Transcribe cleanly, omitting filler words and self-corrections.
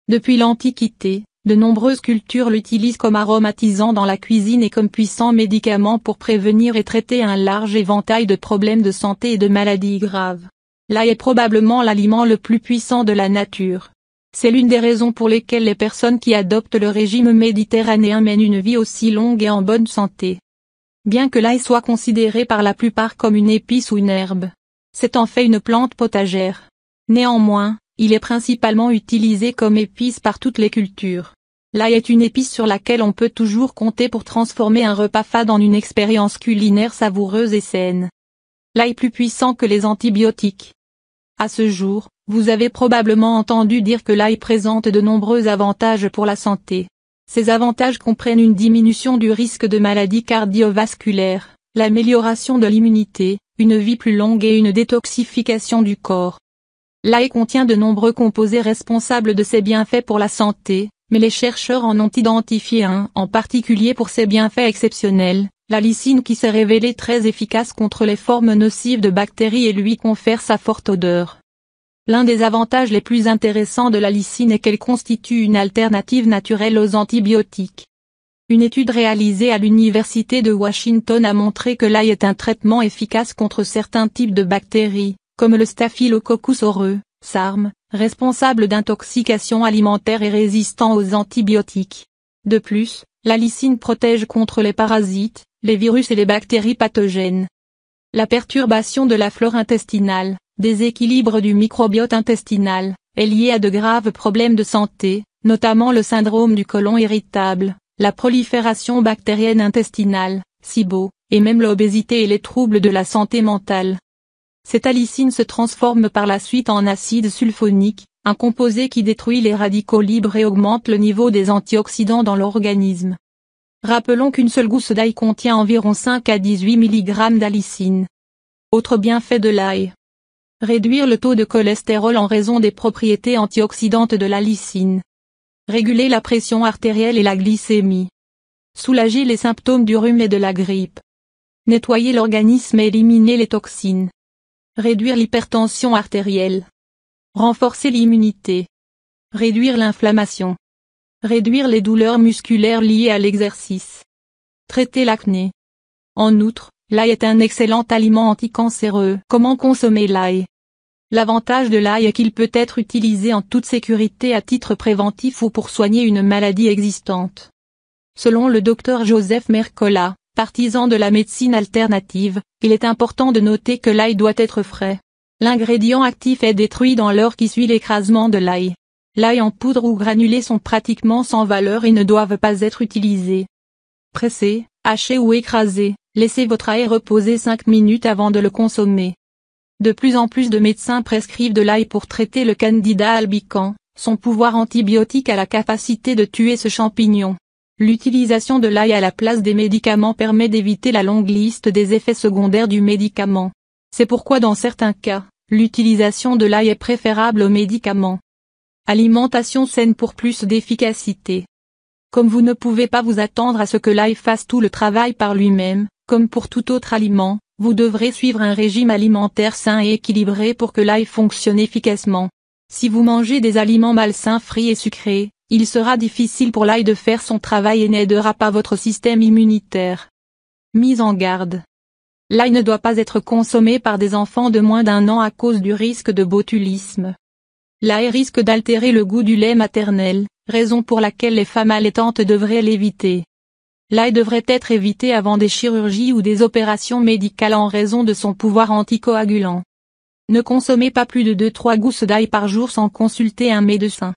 Depuis l'Antiquité, de nombreuses cultures l'utilisent comme aromatisant dans la cuisine et comme puissant médicament pour prévenir et traiter un large éventail de problèmes de santé et de maladies graves. L'ail est probablement l'aliment le plus puissant de la nature. C'est l'une des raisons pour lesquelles les personnes qui adoptent le régime méditerranéen mènent une vie aussi longue et en bonne santé. Bien que l'ail soit considéré par la plupart comme une épice ou une herbe, c'est en fait une plante potagère. Néanmoins, il est principalement utilisé comme épice par toutes les cultures. L'ail est une épice sur laquelle on peut toujours compter pour transformer un repas fade en une expérience culinaire savoureuse et saine. L'ail plus puissant que les antibiotiques. À ce jour, vous avez probablement entendu dire que l'ail présente de nombreux avantages pour la santé. Ces avantages comprennent une diminution du risque de maladies cardiovasculaires, l'amélioration de l'immunité, une vie plus longue et une détoxification du corps. L'ail contient de nombreux composés responsables de ses bienfaits pour la santé, mais les chercheurs en ont identifié un en particulier pour ses bienfaits exceptionnels, la lysine qui s'est révélée très efficace contre les formes nocives de bactéries et lui confère sa forte odeur. L'un des avantages les plus intéressants de la lysine est qu'elle constitue une alternative naturelle aux antibiotiques. Une étude réalisée à l'Université de Washington a montré que l'ail est un traitement efficace contre certains types de bactéries, comme le Staphylococcus aureus, SARM, responsable d'intoxication alimentaire et résistant aux antibiotiques. De plus, la lysine protège contre les parasites, les virus et les bactéries pathogènes. La perturbation de la flore intestinale, déséquilibre du microbiote intestinal, est liée à de graves problèmes de santé, notamment le syndrome du côlon irritable, la prolifération bactérienne intestinale, SIBO, et même l'obésité et les troubles de la santé mentale. Cette lysine se transforme par la suite en acide sulfonique, un composé qui détruit les radicaux libres et augmente le niveau des antioxydants dans l'organisme. Rappelons qu'une seule gousse d'ail contient environ 5 à 18 mg d'alicine. Autre bienfait de l'ail. Réduire le taux de cholestérol en raison des propriétés antioxydantes de la lysine. Réguler la pression artérielle et la glycémie. Soulager les symptômes du rhume et de la grippe. Nettoyer l'organisme et éliminer les toxines. Réduire l'hypertension artérielle. Renforcer l'immunité. Réduire l'inflammation. Réduire les douleurs musculaires liées à l'exercice. Traiter l'acné. En outre, l'ail est un excellent aliment anticancéreux. Comment consommer l'ail? L'avantage de l'ail est qu'il peut être utilisé en toute sécurité à titre préventif ou pour soigner une maladie existante. Selon le Dr Joseph Mercola, partisan de la médecine alternative, il est important de noter que l'ail doit être frais. L'ingrédient actif est détruit dans l'heure qui suit l'écrasement de l'ail. L'ail en poudre ou granulé sont pratiquement sans valeur et ne doivent pas être utilisés. Pressez, hachez ou écrasez, laissez votre ail reposer 5 minutes avant de le consommer. De plus en plus de médecins prescrivent de l'ail pour traiter le Candida albicans, son pouvoir antibiotique a la capacité de tuer ce champignon. L'utilisation de l'ail à la place des médicaments permet d'éviter la longue liste des effets secondaires du médicament. C'est pourquoi dans certains cas, l'utilisation de l'ail est préférable aux médicaments. Alimentation saine pour plus d'efficacité. Comme vous ne pouvez pas vous attendre à ce que l'ail fasse tout le travail par lui-même, comme pour tout autre aliment, vous devrez suivre un régime alimentaire sain et équilibré pour que l'ail fonctionne efficacement. Si vous mangez des aliments malsains frits et sucrés, il sera difficile pour l'ail de faire son travail et n'aidera pas votre système immunitaire. Mise en garde. L'ail ne doit pas être consommé par des enfants de moins d'1 an à cause du risque de botulisme. L'ail risque d'altérer le goût du lait maternel, raison pour laquelle les femmes allaitantes devraient l'éviter. L'ail devrait être évité avant des chirurgies ou des opérations médicales en raison de son pouvoir anticoagulant. Ne consommez pas plus de 2-3 gousses d'ail par jour sans consulter un médecin.